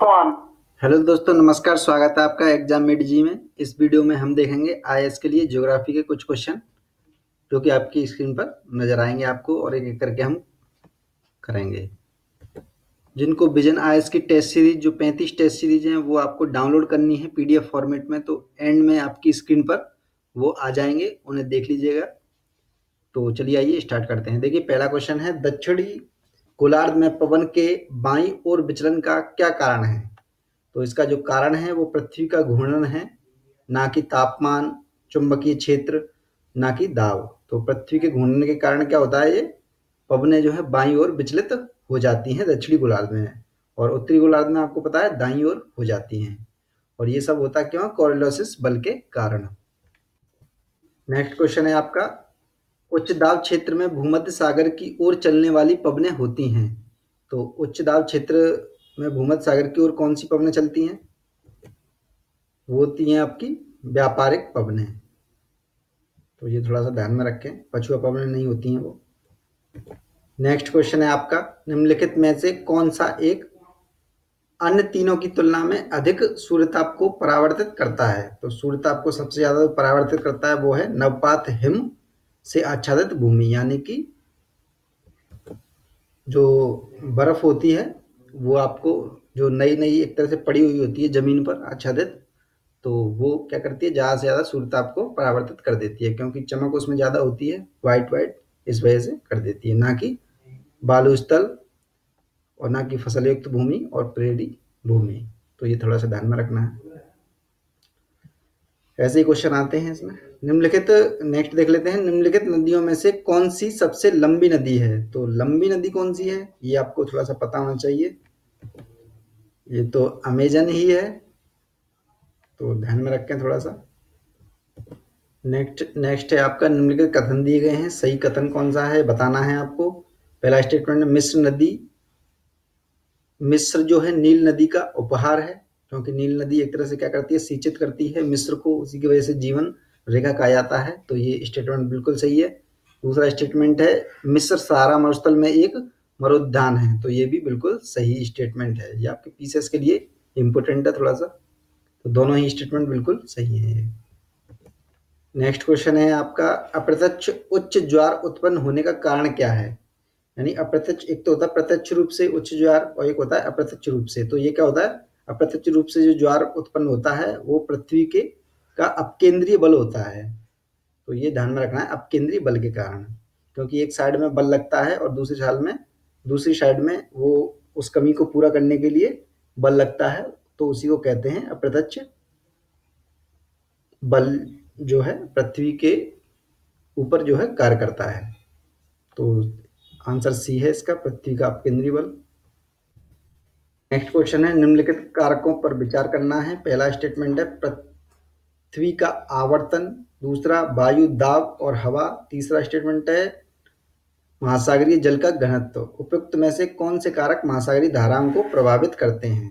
Form. Hello दोस्तों, नमस्कार। स्वागत है आपका एग्जाम मिड जी में। इस वीडियो में हम देखेंगे आईएएस के लिए ज्योग्राफी के कुछ क्वेश्चन जो कि आपकी स्क्रीन पर नजर आएंगे आपको, और एक एक करके हम करेंगे। जिनको विजन आईएएस की टेस्ट सीरीज जो 35 टेस्ट सीरीज हैं वो आपको डाउनलोड करनी है पीडीएफ फॉर्मेट में, तो एंड में आपकी स्क्रीन पर वो आ जाएंगे, उन्हें देख लीजिएगा। तो चलिए आइए स्टार्ट करते हैं। देखिए, पहला क्वेश्चन है, दक्षिणी गोलार्ध में पवन के बाईं ओर विचलन का क्या कारण है? तो इसका जो कारण है वो पृथ्वी का घूर्णन है, ना कि तापमान, चुंबकीय क्षेत्र, ना कि दाब। तो पृथ्वी के घूर्णन के कारण क्या होता है, ये पवनें जो है बाईं ओर विचलित हो जाती हैं दक्षिणी गोलार्ध में, और उत्तरी गोलार्ध में आपको पता है दाईं ओर हो जाती हैं। और ये सब होता क्यों? कोरियोलिस बल के कारण। नेक्स्ट क्वेश्चन है आपका, उच्च दाब क्षेत्र में भूमध्य सागर की ओर चलने वाली पवनें होती हैं। तो उच्च दाब क्षेत्र में भूमध्य सागर की ओर कौन सी पवनें चलती हैं? वो होती हैं आपकी व्यापारिक पवनें। तो ये थोड़ा सा ध्यान में रखें, पछुआ पवनें नहीं होती हैं वो। नेक्स्ट क्वेश्चन है आपका, निम्नलिखित में से कौन सा एक अन्य तीनों की तुलना में अधिक सूर्यताप को परावर्तित करता है? तो सूर्यताप को सबसे ज्यादा परावर्तित करता है वो है नवपात हिम से आच्छादित भूमि, यानी कि जो बर्फ होती है वो आपको जो नई नई एक तरह से पड़ी हुई होती है जमीन पर आच्छादित, तो वो क्या करती है, ज़्यादा से ज़्यादा सूर्यताप को परावर्तित कर देती है, क्योंकि चमक उसमें ज़्यादा होती है, वाइट वाइट, इस वजह से कर देती है, ना कि बालू स्थल और ना कि फसल युक्त भूमि और प्रेरी भूमि। तो ये थोड़ा सा ध्यान में रखना है। ऐसे ही क्वेश्चन आते हैं इसमें। निम्नलिखित, नेक्स्ट देख लेते हैं, निम्नलिखित नदियों में से कौन सी सबसे लंबी नदी है? तो लंबी नदी कौन सी है ये आपको थोड़ा सा पता होना चाहिए। ये तो अमेजन ही है, तो ध्यान में रखें थोड़ा सा। नेक्स्ट नेक्स्ट है आपका, निम्नलिखित कथन दिए गए हैं, सही कथन कौन सा है बताना है आपको। पहला स्टेटमेंट, मिस्र नदी, मिस्र जो है नील नदी का उपहार है, क्योंकि नील नदी एक तरह से क्या करती है, सिंचित करती है मिस्र को, उसी की वजह से जीवन रेखा कहा जाता है। तो ये स्टेटमेंट बिल्कुल सही है। दूसरा स्टेटमेंट है, मिस्र सहारा मरुस्थल में एक मरुद्यान है, तो ये भी बिल्कुल सही स्टेटमेंट है। ये आपके पीसीएस के लिए इम्पोर्टेंट है थोड़ा सा, तो दोनों ही स्टेटमेंट बिल्कुल सही है। नेक्स्ट क्वेश्चन है आपका, अप्रत्यक्ष उच्च ज्वार उत्पन्न होने का कारण क्या है? यानी अप्रत्यक्ष, एक तो होता है प्रत्यक्ष रूप से उच्च ज्वार और एक होता है अप्रत्यक्ष रूप से। तो ये क्या होता है, अप्रत्यक्ष रूप से जो ज्वार उत्पन्न होता है वो पृथ्वी के का अपकेंद्रीय बल होता है। तो ये ध्यान में रखना है, अपकेंद्रीय बल के कारण, क्योंकि एक साइड में बल लगता है और दूसरी साइड में वो उस कमी को पूरा करने के लिए बल लगता है, तो उसी को कहते हैं अप्रत्यक्ष बल, जो है पृथ्वी के ऊपर जो है कार्य करता है। तो आंसर सी है इसका, पृथ्वी का अपकेंद्रीय बल। नेक्स्ट क्वेश्चन है, निम्नलिखित कारकों पर विचार करना है। पहला स्टेटमेंट है, पृथ्वी का आवर्तन, दूसरा वायु दाब और हवा, तीसरा स्टेटमेंट है महासागरीय जल का घनत्व। उपयुक्त में से कौन से कारक महासागरीय धाराओं को प्रभावित करते हैं?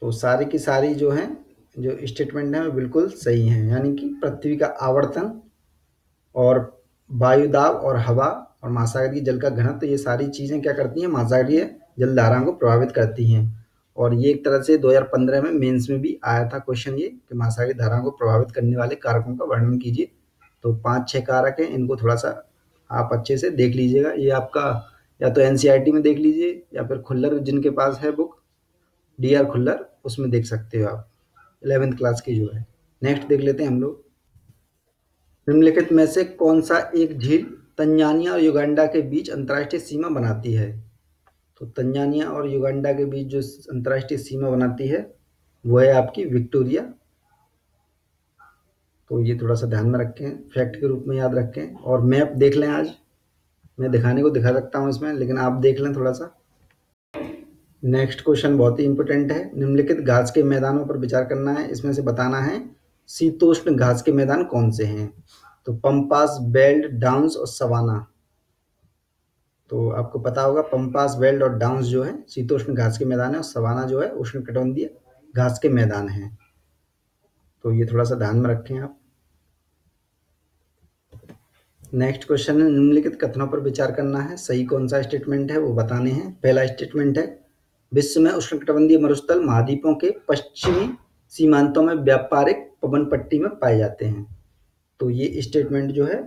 तो सारी की सारी जो है, जो स्टेटमेंट है वो बिल्कुल सही है, यानी कि पृथ्वी का आवर्तन और वायुदाब और हवा और महासागरीय जल का घनत्व, ये सारी चीज़ें क्या करती हैं, महासागरीय जल धाराओं को प्रभावित करती हैं। और ये एक तरह से 2015 में मेंस में भी आया था क्वेश्चन ये, कि महासागरीय धाराओं को प्रभावित करने वाले कारकों का वर्णन कीजिए। तो 5-6 कारक हैं, इनको थोड़ा सा आप अच्छे से देख लीजिएगा। ये आपका या तो एनसीईआरटी में देख लीजिए, या फिर खुल्लर जिनके पास है बुक, डी आर खुल्लर, उसमें देख सकते हो आप, 11th क्लास की जो है। नेक्स्ट देख लेते हैं हम लोग, निम्नलिखित में से कौन सा एक झील तंजानिया और युगांडा के बीच अंतर्राष्ट्रीय सीमा बनाती है? तो तंजानिया और युगांडा के बीच जो अंतर्राष्ट्रीय सीमा बनाती है वो है आपकी विक्टोरिया। तो ये थोड़ा सा ध्यान में रखें, फैक्ट के रूप में याद रखें, और मैप देख लें। आज मैं दिखाने को दिखा सकता हूँ इसमें, लेकिन आप देख लें थोड़ा सा। नेक्स्ट क्वेश्चन बहुत ही इंपॉर्टेंट है, निम्नलिखित घास के मैदानों पर विचार करना है, इसमें से बताना है शीतोष्ण घास के मैदान कौन से हैं? तो पंपास, बेल्ट, डाउन्स और सवाना। तो आपको पता होगा, पंपास, बेल्ट और डाउन्स जो है शीतोष्ण घास के मैदान है, और सवाना जो है उष्णकटिबंधीय घास के मैदान है। तो ये थोड़ा सा ध्यान में रखें आप। नेक्स्ट क्वेश्चन है, निम्नलिखित कथनों पर विचार करना है, सही कौन सा स्टेटमेंट है वो बताने हैं। पहला स्टेटमेंट है, विश्व में उष्णकटिबंधीय मरुस्थल महाद्वीपों के पश्चिमी सीमांतों में व्यापारिक पवन पट्टी में पाए जाते हैं। तो ये स्टेटमेंट जो है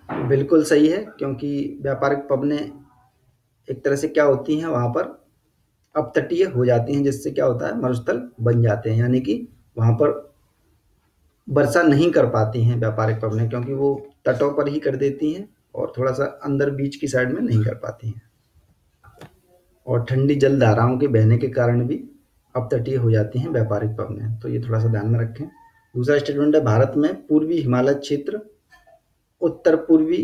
बिल्कुल सही है, क्योंकि व्यापारिक पवनें एक तरह से क्या होती हैं, वहाँ पर अपतटीय हो जाती हैं, जिससे क्या होता है, मरुस्थल बन जाते हैं, यानी कि वहाँ पर वर्षा नहीं कर पाती हैं व्यापारिक पवनें, क्योंकि वो तटों पर ही कर देती हैं और थोड़ा सा अंदर बीच की साइड में नहीं कर पाती हैं। और ठंडी जल धाराओं के बहने के कारण भी अपतटीय हो जाती हैं व्यापारिक पवनें, तो ये थोड़ा सा ध्यान में रखें। दूसरा स्टेटमेंट है, भारत में पूर्वी हिमालय क्षेत्र उत्तर पूर्वी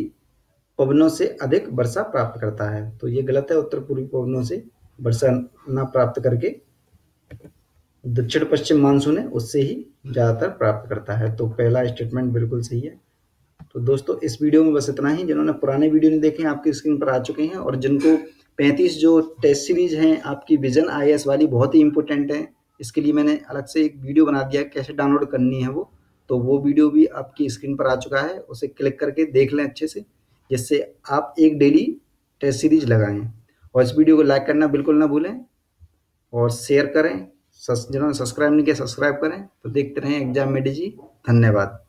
पवनों से अधिक वर्षा प्राप्त करता है। तो ये गलत है, उत्तर पूर्वी पवनों से वर्षा ना प्राप्त करके दक्षिण पश्चिम मानसून है उससे ही ज़्यादातर प्राप्त करता है। तो पहला स्टेटमेंट बिल्कुल सही है। तो दोस्तों इस वीडियो में बस इतना ही। जिन्होंने पुराने वीडियो नहीं देखे हैं आपकी स्क्रीन पर आ चुके हैं, और जिनको 35 जो टेस्ट सीरीज हैं आपकी विजन IAS वाली बहुत ही इंपॉर्टेंट है, इसके लिए मैंने अलग से एक वीडियो बना दिया है कैसे डाउनलोड करनी है वो, तो वो वीडियो भी आपकी स्क्रीन पर आ चुका है, उसे क्लिक करके देख लें अच्छे से, जिससे आप एक डेली टेस्ट सीरीज लगाएं। और इस वीडियो को लाइक करना बिल्कुल ना भूलें और शेयर करें। जिन्होंने सब्सक्राइब नहीं किया सब्सक्राइब करें। तो देखते रहें एग्जाम में जी। धन्यवाद।